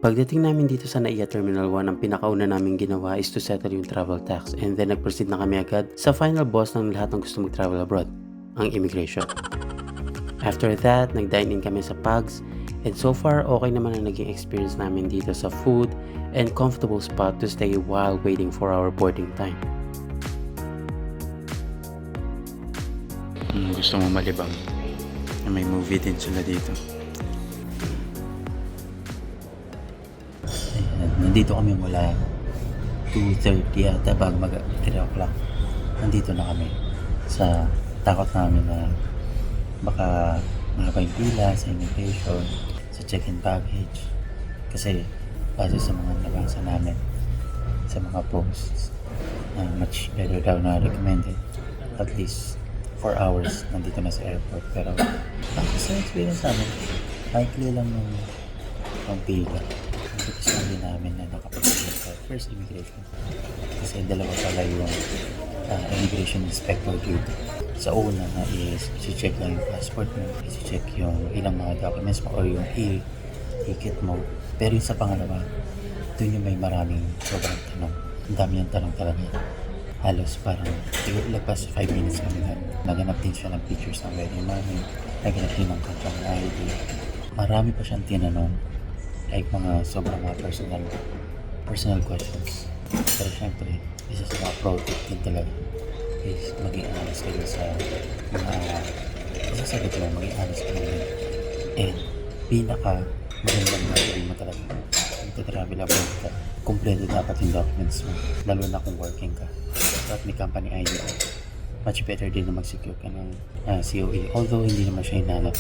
Pagdating namin dito sa NAIA Terminal 1, ang pinakauna namin ginawa is to settle yung travel tax and then nag-proceed na kami agad sa final boss ng lahat ng gusto mag-travel abroad, ang immigration. After that, nag-dine in kami sa Pugs and so far okay naman ang naging experience namin dito sa food and comfortable spot to stay while waiting for our boarding time. Gusto mo malibang? May movie din sila dito. Nandito kami mula 2:30 ata bago mag 3 o'clock. Nandito na kami sa takot namin na baka mahaba yung pila sa immigration, sa check-in baggage. Kasi base sa mga nabasa namin sa mga posts, much better daw na recommended at least 4 hours nandito na sa airport. Pero sa experience namin, likely lang yung pila. Kasi hindi namin na nakapag-check sa first immigration. Kasi dalawa pala yung immigration inspector dito. Sa una na is isi-check lang yung passport mo, isi-check yung ilang mga documents mo or yung e-ticket mo. Pero yung sa pangalawa, doon yung may maraming sobrang tanong. Ang dami yung tanong talaga. Halos parang lagpas 5 minutes kami na naganap din siya ng pictures ng wedding namin, naganap din ng kantang ID. Marami pa siyang tinanong. Like mga sobrang mga personal questions. Pero syempre, isa sa mga pro tip din talaga is maging honest kayo sa mga isasagot mo, maging honest kayo. And pinaka magandang gagawin mo talaga magta-travel abroad ka, kumpleto dapat yung documents mo, lalo na kung working ka at may company ID. Much better din na mag-secure ka ng COE, although hindi naman siya hinanap.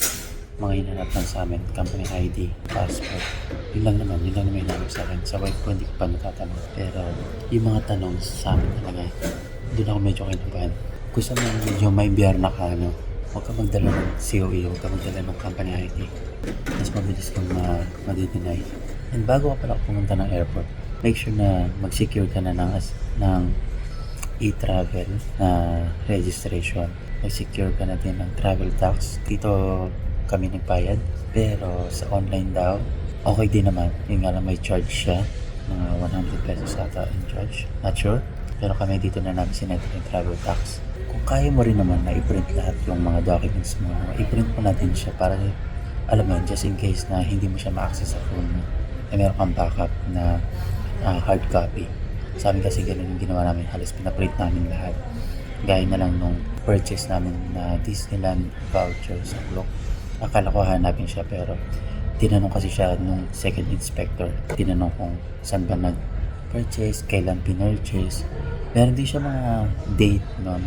Mga hinanap lang sa amin, company ID, passport. Yun lang naman yung hinanap sa akin. Sa wife ko, hindi ko pa natatanong. Pero yung mga tanong sa amin talaga, doon ako medyo kinabahan. Kung saan medyo may biyarna ka, huwag ka magdala ng COE, huwag ka magdala ng company ID. Mas mabilis kang ma-deny. And bago ka pala pumunta ng airport, make sure na mag-secure ka na ng e-travel na registration. Mag-secure ka na din ng travel tax. Dito kami nagbayad, pero sa online daw okay din naman. Yung nga lang may charge siya, mga 100 pesos ata in charge, not sure, pero kami dito na namin sinettle yung travel tax. Kung kaya mo rin naman na i-print lahat yung mga documents mo, i-print mo natin siya para alam mo, just in case na hindi mo siya ma-access sa phone mo, ay meron kang backup na hard copy. Sa amin kasi ganun yung ginawa namin, halos pinaprint namin lahat, gaya na lang nung purchase namin na Disneyland voucher sa Klook. Akala ko hanapin siya, pero tinanong kasi siya nung second inspector. Tinanong kung saan ba nag-purchase, kailan pinurchase. Meron din siya mga date noon,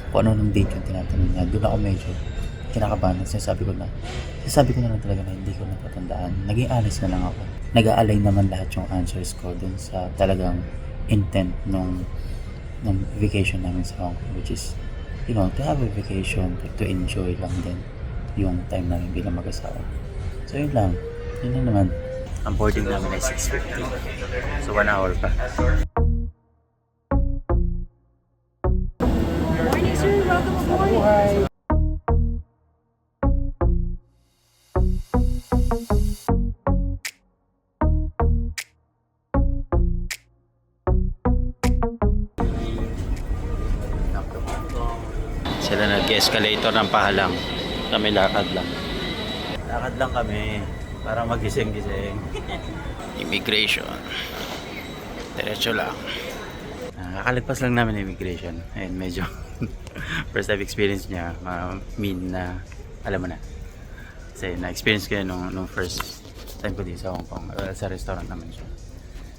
kung ano nung date yung tinatanong niya. Doon ako medyo kinakabahan. Sinasabi ko na lang talaga na hindi ko natatandaan. Naging honest na lang ako. Nag-a-align naman lahat yung answers ko dun sa talagang intent nung vacation namin sa Hong Kong, which is, to have a vacation, to enjoy lang din yung time namin bilang mag-asawa. So yun lang naman. Ang boarding namin ay 6:50. So 1 hour pa. Morning, sir. Welcome aboard. Sila nag-escalator ng pahalang. Kami lakad lang. Lakad lang kami para magising-gising. Immigration. Diretso lang. Kakalagpas lang namin immigration. Ayun, medyo first time experience niya. Mean na, alam mo na. Kasi na-experience ko yun nung first time ko dito sa Hong Kong. Sa restaurant naman siya.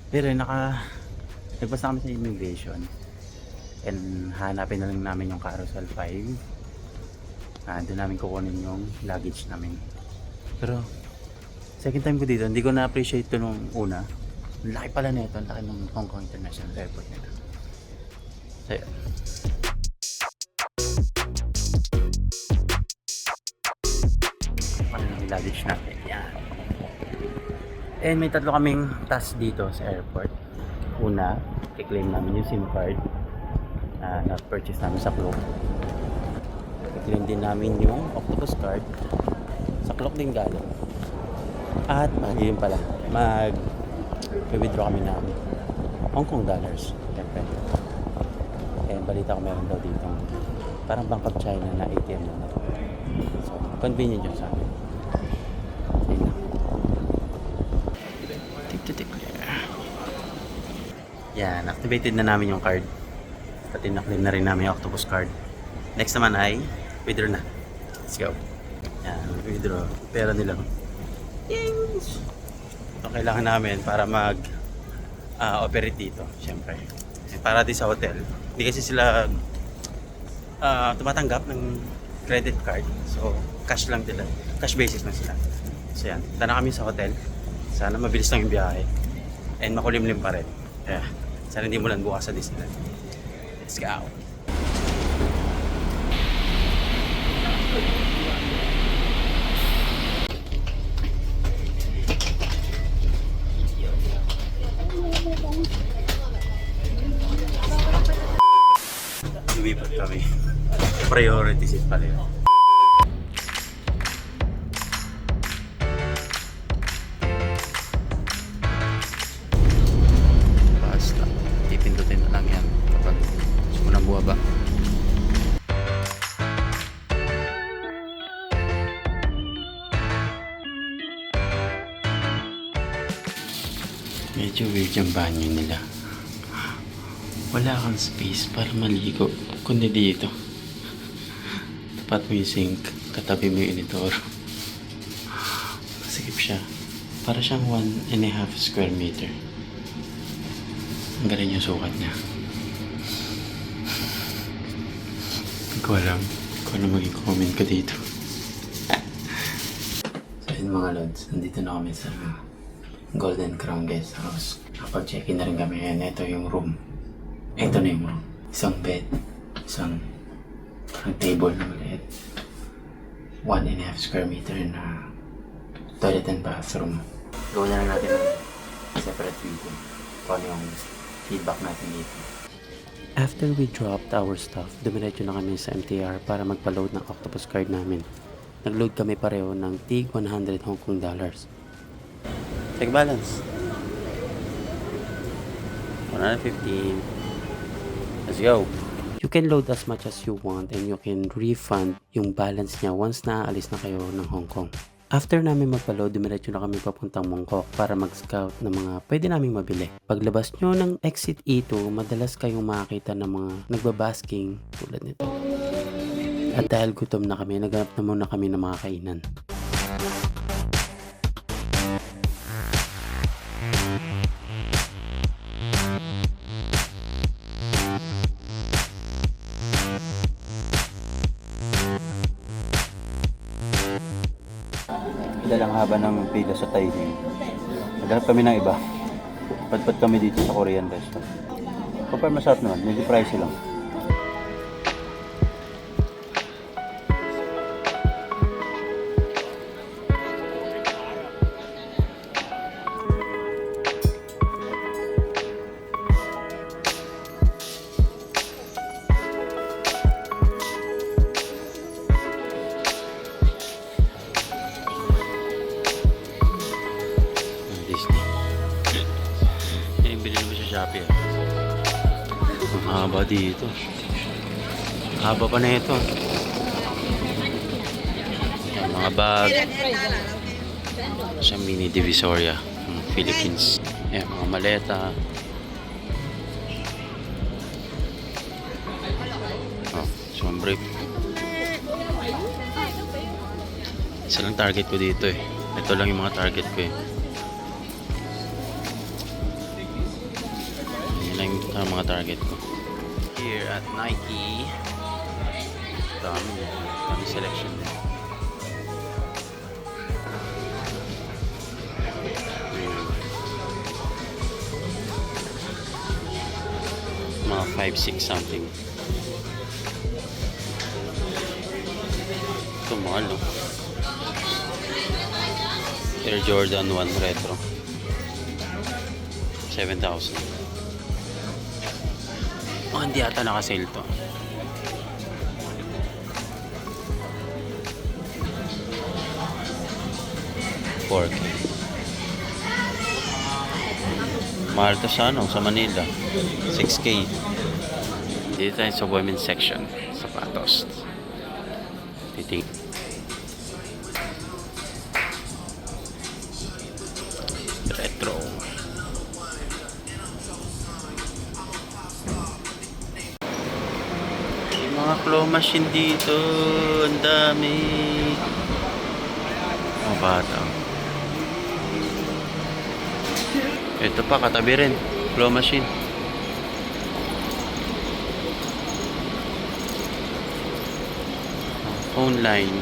Pero nagpas na kami sa immigration. And hanapin na lang namin yung carousel 5. Doon namin kukunin yung luggage namin. Pero second time ko dito, hindi ko na-appreciate ito nung una. Ang laki pala nito, ang laki ng Hong Kong International Airport nito. So yun. Ano yung luggage natin? Yan. And may tatlo kaming task dito sa airport. Una, i-claim namin yung SIM card na purchase namin sa Klook. I-claim din namin yung octopus card sa Klook din galing. At yun pala, withdraw kami ng Hong Kong dollars. Siyempre. Eh, balita ko meron daw dito parang Bank of China na ATM na. So, convenient yun sa amin. Ayun na. Yan, activated na namin yung card. Pati na-claim na rin namin yung Octopus card. Next naman ay withdraw na. Let's go. Yan, withdraw. Pera nila. Yes! Ito kailangan namin para operate dito, syempre. Para din sa hotel. Hindi kasi sila tumatanggap ng credit card. So, cash lang sila. Cash basis lang sila. So, yan. Punta na kami sa hotel. Sana mabilis lang yung biyahe. And makulimlim pa rin. Kaya, sana hindi mo lang bukas sa Disneyland. Let's go! Lumipat kami. Priority seat pala yun. Basta, ipindutin na lang yan kapag gusto mo na buwaba. Medyo weird yung banyo nila. Wala kang space para maligo, kundi dito. Tapat mo yung sink, katabi mo yung inidor. Masikip siya. Para siyang 1.5 square meter. Ang galing yung sukat niya. Hindi ko alam kung ano maging comment ko dito. So yun mga lods, nandito na kami sa Golden Crown Guest House. Kapag-check-in na rin kami. Ayan, ito yung room. Ito na yung room. Isang bed. Isang parang table na maliit. 1.5 square meter na toilet and bathroom. Gawin na lang natin ng separate video. Kung ano yung feedback natin dito. After we dropped our stuff, dumiretso na kami sa MTR para magpa-load ng Octopus card namin. Nag-load kami pareho ng tig 100 Hong Kong dollars. Check balance. 115. Let's go. You can load as much as you want and you can refund yung balance niya once naaalis na kayo ng Hong Kong. After namin magpa-load, dumiretso na kami papuntang Mongkok para mag-scout ng mga pwede naming mabili. Paglabas nyo ng exit E2, madalas kayong makakita ng mga nagbabasking tulad nito. At dahil gutom na kami, naghanap na muna kami ng mga kainan. Dalang haba ng pila sa Taihing. Naghanap kami ng iba. Padpad kami dito sa Korean restaurant. Kapag masarap naman, medyo pricey lang. Shopee. Ang haba dito. Haba pa na ito. Yan, mga bag. Sa mini Divisoria ng Philippines. Yan, mga maleta. Oh, sombrero. Isa lang target ko dito eh. Ito lang yung mga target ko eh. Ang mga target ko here at Nike. Dami selection din. Mga 5-6 something. Ito mahal no. Air Jordan 1 Retro 7,000. Oh, hindi ata naka-sale to. 4K. Mahal to sa ano, sa Manila. 6K. Dito tayo sa women's section. Sapatos. Titing. Retro. Yung mga claw machine dito. Ang dami. Mga bata. Ito pa, katabi rin. Claw machine. Phone line.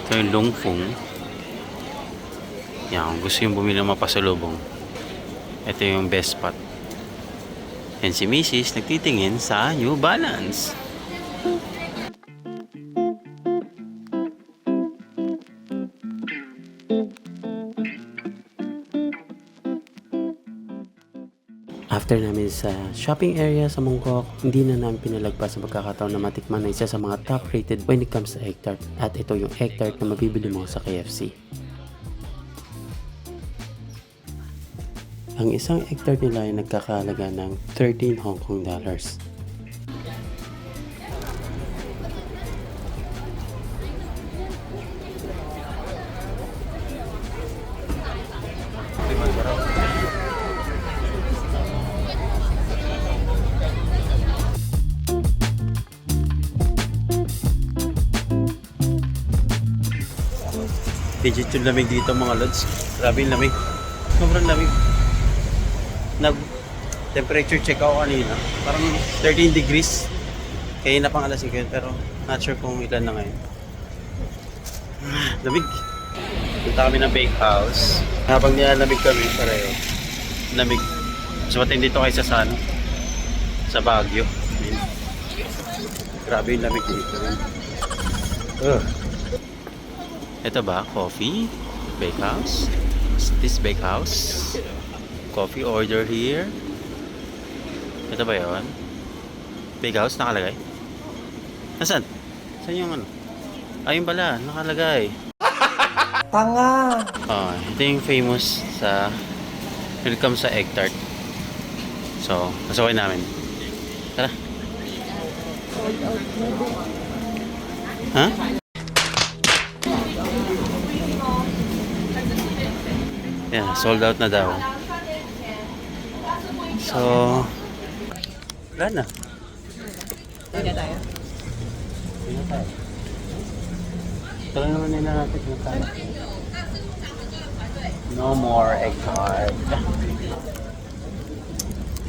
Ito yung Longfeng. Yan, kung gusto yung bumili ng mapasalubong. Ito yung best spot. And si Mrs. nagtitingin sa New Balance. After namin sa shopping area sa Mongkok, hindi na namin pinalagpas sa pagkakataon na matikman na isa sa mga top rated when it comes to egg tart. At ito yung egg tart na mabibili mo sa KFC. Ang isang egg tart nila ay nagkakahalaga ng 13 Hong Kong dollars. Digit yung lamig dito mga lods. Grabe yung lamig. Sobrang lamig. Nag-temperature check ako kanina. Parang 13 degrees. Kaya na pang alas 5 pero not sure kung ilan na ngayon. Lamig. Punta kami ng bake house. Habang nilalamig kami, pareho. Lamig. Mas matindi dito kaysa sa ano? Sa Baguio. Grabe yung lamig dito. Ito ba? Coffee? Bakehouse? Is this bakehouse? Coffee order here? Ito ba yun? Bakehouse nakalagay? Nasaan? Saan yung ano? Ayun pala, nakalagay. Tanga! Ito yung famous sa when it comes sa egg tart. So, masukay namin. Tara. Ha? Yeah, sold out na daw. So, wala na. Hindi na tayo. Ito lang naman nila natin yung kaya. No more egg tart.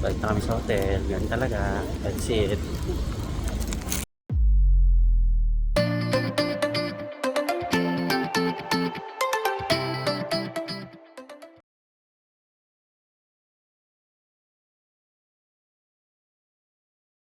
Balik na kami sa hotel. Ganun talaga. That's it.